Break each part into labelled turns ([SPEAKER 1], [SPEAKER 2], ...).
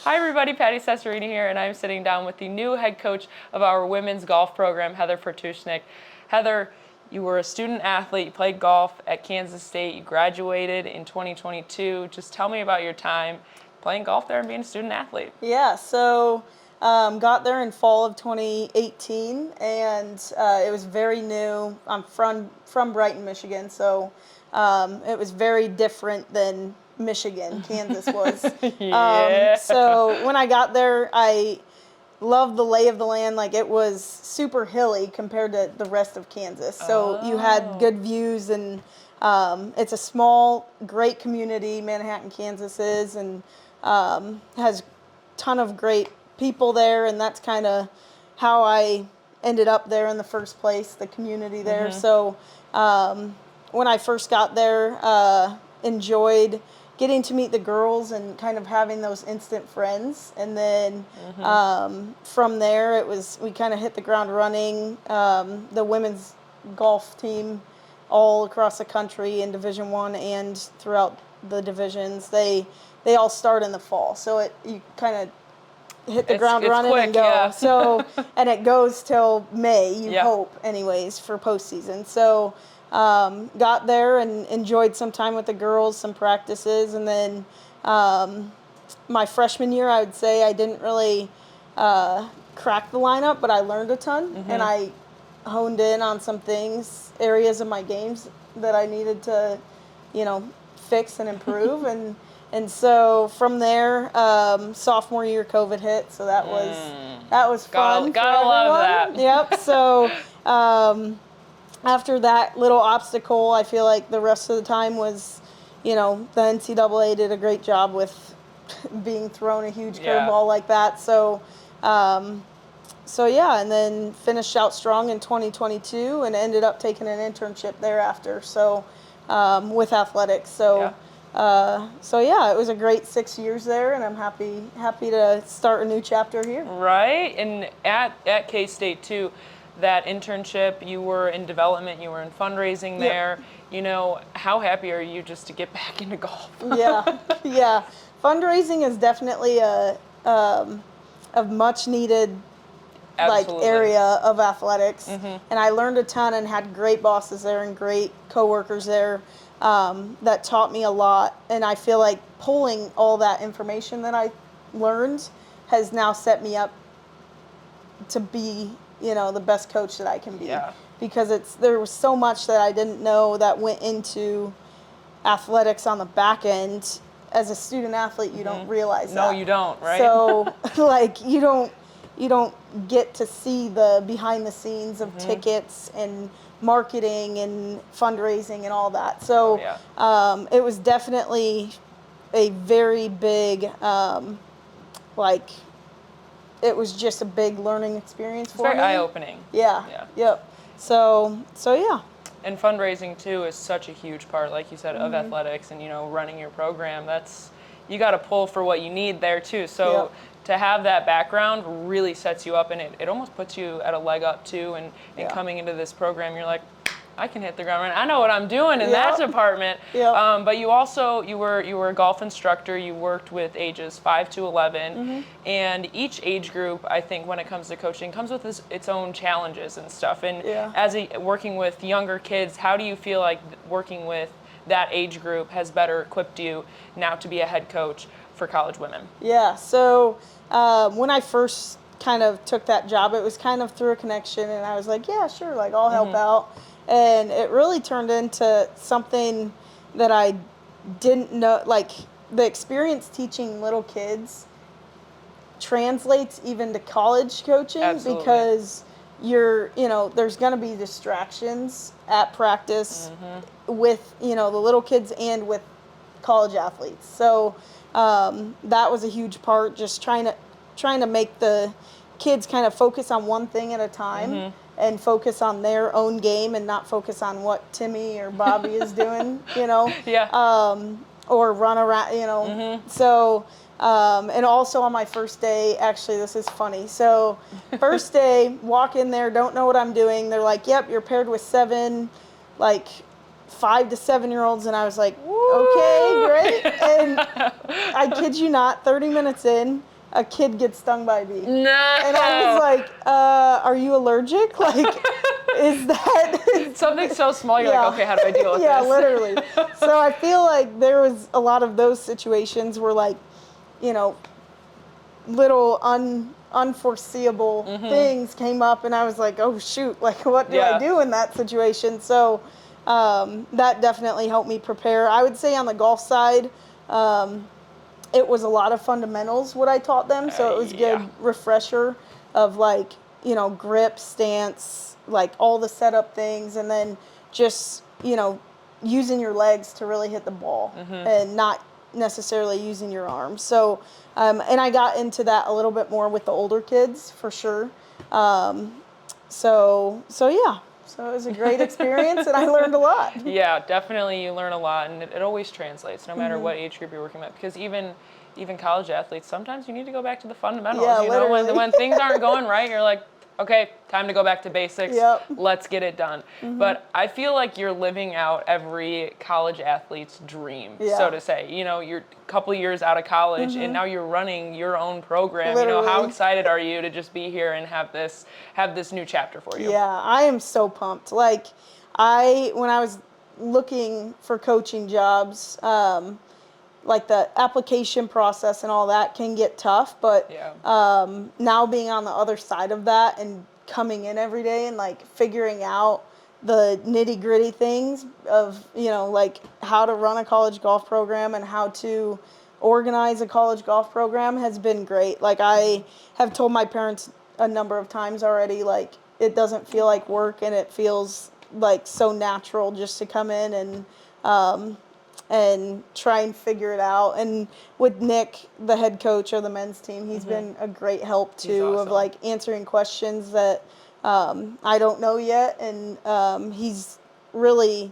[SPEAKER 1] Hi everybody, Patti here, and I'm sitting down with the new head coach of our women's golf program, Heather Fortushniak. Heather, you were a student athlete, you played golf at Kansas State, you graduated in 2022. Just tell me about your time playing golf there and being a student athlete.
[SPEAKER 2] Yeah, so got there in fall of 2018, and it was very new. I'm from Brighton, Michigan, so it was very different than Michigan, Kansas was.
[SPEAKER 1] Yeah.
[SPEAKER 2] So when I got there, I loved the lay of the land. Like, it was super hilly compared to the rest of Kansas. So you had good views, and it's a small, great community, Manhattan, Kansas is, and has a ton of great people there, and that's kind of how I ended up there in the first place, the community there. So when I first got there, enjoyed getting to meet the girls and kind of having those instant friends. And then from there, we kind of hit the ground running. The women's golf team all across the country in Division I and throughout the divisions, they all start in the fall. So you kind of hit the ground running
[SPEAKER 1] quick,
[SPEAKER 2] and go.
[SPEAKER 1] yeah.
[SPEAKER 2] So, and it goes till May, you
[SPEAKER 1] Yep.
[SPEAKER 2] hope, anyways, for postseason. So got there and enjoyed some time with the girls, some practices, and then my freshman year, I would say I didn't really crack the lineup, but I learned a ton, and I honed in on some things, areas of my games that I needed to, fix and improve, and so from there, sophomore year, COVID hit, so that was fun.
[SPEAKER 1] Gotta love that.
[SPEAKER 2] Yep. So after that little obstacle, I feel like the rest of the time was, the NCAA did a great job with being thrown a huge curveball like that. So, yeah, and then finished out strong in 2022 and ended up taking an internship thereafter. So, with athletics. So, yeah, it was a great 6 years there, and I'm happy to start a new chapter here.
[SPEAKER 1] Right, and at K-State too, that internship, you were in development, you were in fundraising there. How happy are you just to get back into golf?
[SPEAKER 2] Yeah. Fundraising is definitely a much needed area of athletics, and I learned a ton and had great bosses there and great coworkers there that taught me a lot. And I feel like pulling all that information that I learned has now set me up to be the best coach that I can be.
[SPEAKER 1] Yeah.
[SPEAKER 2] Because there was so much that I didn't know that went into athletics on the back end. As a student athlete, you don't realize that.
[SPEAKER 1] No, you don't, right?
[SPEAKER 2] So, you don't get to see the behind the scenes of tickets and marketing and fundraising and all that. So, it was definitely a very big, it was just a big learning experience for me.
[SPEAKER 1] It's very eye-opening.
[SPEAKER 2] Yeah. Yep. So yeah.
[SPEAKER 1] And fundraising too is such a huge part, like you said, of athletics and running your program. You got to pull for what you need there too. So to have that background really sets you up, and it almost puts you at a leg up too. And coming into this program, you're like, I can hit the ground running. I know what I'm doing in that department. But you were a golf instructor. You worked with ages 5 to 11, and each age group, I think, when it comes to coaching, comes with its own challenges and stuff. And working with younger kids, how do you feel like working with that age group has better equipped you now to be a head coach for college women?
[SPEAKER 2] Yeah. So when I first kind of took that job, it was kind of through a connection, and I was like, yeah, sure, I'll help out. And it really turned into something that I didn't know, the experience teaching little kids translates even to college coaching.
[SPEAKER 1] Absolutely.
[SPEAKER 2] Because there's going to be distractions at practice with, the little kids and with college athletes. So that was a huge part, just trying to make the kids kind of focus on one thing at a time. And focus on their own game and not focus on what Timmy or Bobby is doing, or run around, So, and also on my first day, actually, this is funny. So, first day, walk in there, don't know what I'm doing. They're like, yep, you're paired with 7, 5 to 7-year-olds. And I was like, okay, great. And I kid you not, 30 minutes in, a kid gets stung by a bee.
[SPEAKER 1] No.
[SPEAKER 2] And I was like, are you allergic? Like, is that
[SPEAKER 1] something so small? You're like, okay, how do I deal with
[SPEAKER 2] yeah,
[SPEAKER 1] this?
[SPEAKER 2] literally. So I feel like there was a lot of those situations where, like, you know, little unforeseeable things came up, and I was like, oh shoot, like, what do I do in that situation? So that definitely helped me prepare. I would say on the golf side, it was a lot of fundamentals what I taught them, so it was good refresher of, like, you know, grip, stance, like all the setup things, and then just, you know, using your legs to really hit the ball and not necessarily using your arms. So and I got into that a little bit more with the older kids for sure. So yeah. So it was a great experience, and I learned a lot.
[SPEAKER 1] Yeah, definitely you learn a lot, and it always translates, no matter what age group you're working with. Because even college athletes, sometimes you need to go back to the fundamentals.
[SPEAKER 2] Yeah,
[SPEAKER 1] you know,
[SPEAKER 2] literally.
[SPEAKER 1] when things aren't going right, you're like, okay, time to go back to basics.
[SPEAKER 2] Yep.
[SPEAKER 1] Let's get it done. But I feel like you're living out every college athlete's dream, so to say. You know, you're a couple years out of college, and now you're running your own program.
[SPEAKER 2] Literally.
[SPEAKER 1] You know, how excited are you to just be here and have this new chapter for you?
[SPEAKER 2] Yeah, I am so pumped. Like, when I was looking for coaching jobs, like the application process and all that can get tough, but now being on the other side of that and coming in every day and, like, figuring out the nitty gritty things of, you know, like how to run a college golf program and how to organize a college golf program has been great. Like, I have told my parents a number of times already, like, it doesn't feel like work, and it feels like so natural just to come in and try and figure it out. And with Nick, the head coach of the men's team, he's been a great help too, of, like, answering questions that I don't know yet, and he's really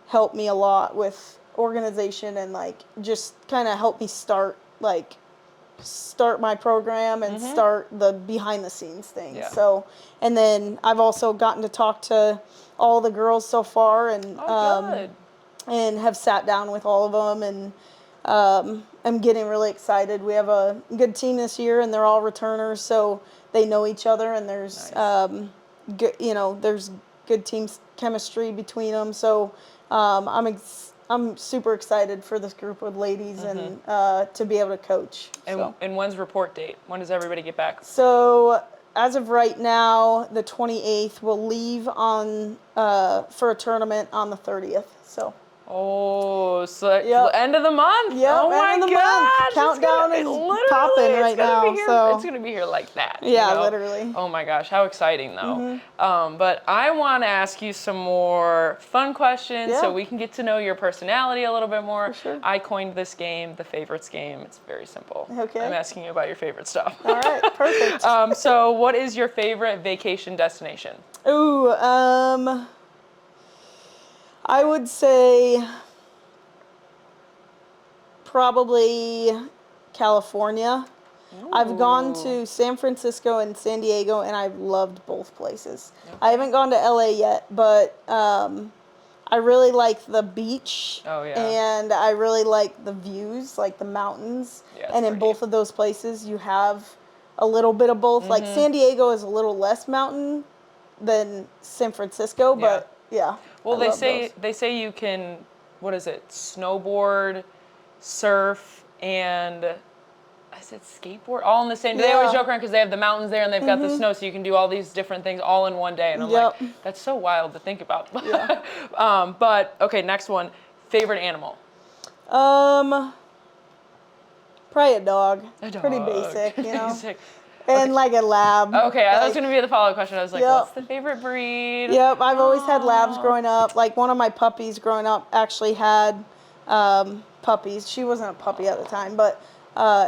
[SPEAKER 2] helped me a lot with organization and, like, just kind of helped me start my program and start the behind the scenes things.
[SPEAKER 1] Yeah.
[SPEAKER 2] So, and then I've also gotten to talk to all the girls so far, and
[SPEAKER 1] good.
[SPEAKER 2] And have sat down with all of them, and I'm getting really excited. We have a good team this year, and they're all returners, so they know each other, and there's good, you know, there's good team chemistry between them. So I'm super excited for this group of ladies and to be able to coach.
[SPEAKER 1] And when's report date? When does everybody get back?
[SPEAKER 2] So as of right now, the 28th, we'll leave on for a tournament on the 30th. So.
[SPEAKER 1] Oh, so the end of the month.
[SPEAKER 2] Yep,
[SPEAKER 1] oh my
[SPEAKER 2] end of the
[SPEAKER 1] gosh.
[SPEAKER 2] month. Countdown is popping right now. So
[SPEAKER 1] it's gonna be here like that.
[SPEAKER 2] Yeah,
[SPEAKER 1] you know?
[SPEAKER 2] literally.
[SPEAKER 1] Oh my gosh, how exciting though. But I want to ask you some more fun questions so we can get to know your personality a little bit more.
[SPEAKER 2] For sure.
[SPEAKER 1] I coined this game the favorites game. It's very simple.
[SPEAKER 2] Okay.
[SPEAKER 1] I'm asking you about your favorite stuff.
[SPEAKER 2] All right, perfect.
[SPEAKER 1] So what is your favorite vacation destination?
[SPEAKER 2] Ooh, I would say probably California. Ooh. I've gone to San Francisco and San Diego, and I've loved both places. Okay. I haven't gone to LA yet, but I really like the beach.
[SPEAKER 1] Oh, yeah.
[SPEAKER 2] And I really like the views, like the mountains.
[SPEAKER 1] Yeah,
[SPEAKER 2] and in both of those places, you have a little bit of both. Like, San Diego is a little less mountain than San Francisco, but yeah.
[SPEAKER 1] Well, they say you can, what is it, snowboard, surf, and is it skateboard, all in the same day? They always joke around because they have the mountains there and they've got the snow, so you can do all these different things all in one day. And I'm like, that's so wild to think about. Yeah. But okay, next one, favorite animal?
[SPEAKER 2] Probably a dog. Pretty basic, you know.
[SPEAKER 1] Basic.
[SPEAKER 2] And like a lab.
[SPEAKER 1] Okay, that was going to be the follow-up question. I was like, what's the favorite breed?
[SPEAKER 2] Yep, I've always had labs growing up. Like, one of my puppies growing up actually had puppies. She wasn't a puppy at the time, but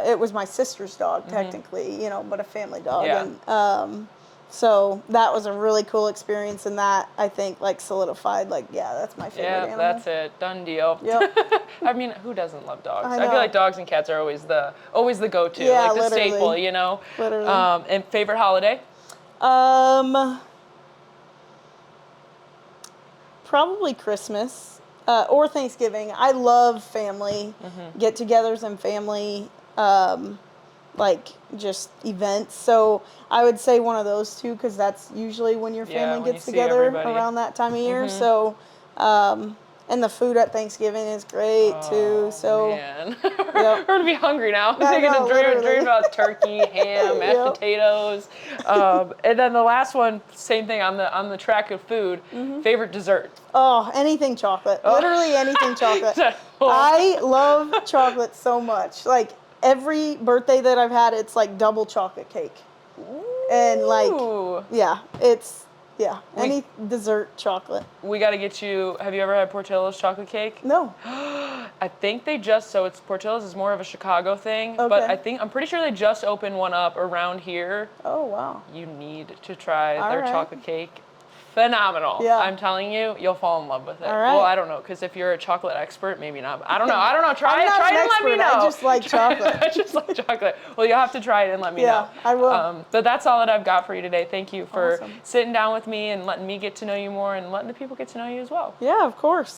[SPEAKER 2] it was my sister's dog, technically, you know, but a family dog.
[SPEAKER 1] Yeah.
[SPEAKER 2] And so that was a really cool experience, and that, I think, like, solidified, like, that's my favorite animal.
[SPEAKER 1] Yeah, that's it. Done deal.
[SPEAKER 2] Yep.
[SPEAKER 1] I mean, who doesn't love dogs?
[SPEAKER 2] I
[SPEAKER 1] feel like dogs and cats are always the go-to, like the
[SPEAKER 2] literally.
[SPEAKER 1] staple, you know?
[SPEAKER 2] Literally.
[SPEAKER 1] And favorite holiday?
[SPEAKER 2] Probably Christmas or Thanksgiving. I love family, get-togethers and family. like just events. So I would say one of those two, because that's usually when your family
[SPEAKER 1] when
[SPEAKER 2] gets
[SPEAKER 1] you see
[SPEAKER 2] together
[SPEAKER 1] everybody.
[SPEAKER 2] around that time of year. So, and the food at Thanksgiving is great too. So,
[SPEAKER 1] Man.
[SPEAKER 2] yep.
[SPEAKER 1] We're gonna be hungry now. I'm thinking
[SPEAKER 2] know,
[SPEAKER 1] of dreaming
[SPEAKER 2] literally.
[SPEAKER 1] about turkey, ham, mashed
[SPEAKER 2] Yep.
[SPEAKER 1] potatoes, and then the last one, same thing on the track of food. Favorite dessert?
[SPEAKER 2] Oh, anything chocolate. Literally anything chocolate.
[SPEAKER 1] Oh.
[SPEAKER 2] I love chocolate so much. Like every birthday that I've had, it's like double chocolate cake. And like,
[SPEAKER 1] Ooh.
[SPEAKER 2] yeah, it's, yeah, any dessert chocolate.
[SPEAKER 1] We got to get you. Have you ever had Portillo's chocolate cake?
[SPEAKER 2] No.
[SPEAKER 1] I think they just, so it's Portillo's is more of a Chicago thing,
[SPEAKER 2] Okay.
[SPEAKER 1] but I'm pretty sure they just opened one up around here.
[SPEAKER 2] Oh, wow.
[SPEAKER 1] You need to try
[SPEAKER 2] All
[SPEAKER 1] their
[SPEAKER 2] right.
[SPEAKER 1] chocolate cake. Phenomenal.
[SPEAKER 2] Yeah.
[SPEAKER 1] I'm telling you, you'll fall in love with it.
[SPEAKER 2] All right.
[SPEAKER 1] Well, I don't know, because if you're a chocolate expert, maybe not. I don't know. Try
[SPEAKER 2] I'm
[SPEAKER 1] it.
[SPEAKER 2] not
[SPEAKER 1] Try
[SPEAKER 2] an
[SPEAKER 1] it and let me
[SPEAKER 2] expert.
[SPEAKER 1] know.
[SPEAKER 2] I just like chocolate.
[SPEAKER 1] I just like chocolate. Well, you'll have to try it and let me know.
[SPEAKER 2] Yeah, I will.
[SPEAKER 1] But that's all that I've got for you today. Thank you for
[SPEAKER 2] Awesome.
[SPEAKER 1] sitting down with me and letting me get to know you more and letting the people get to know you as well.
[SPEAKER 2] Yeah, of course.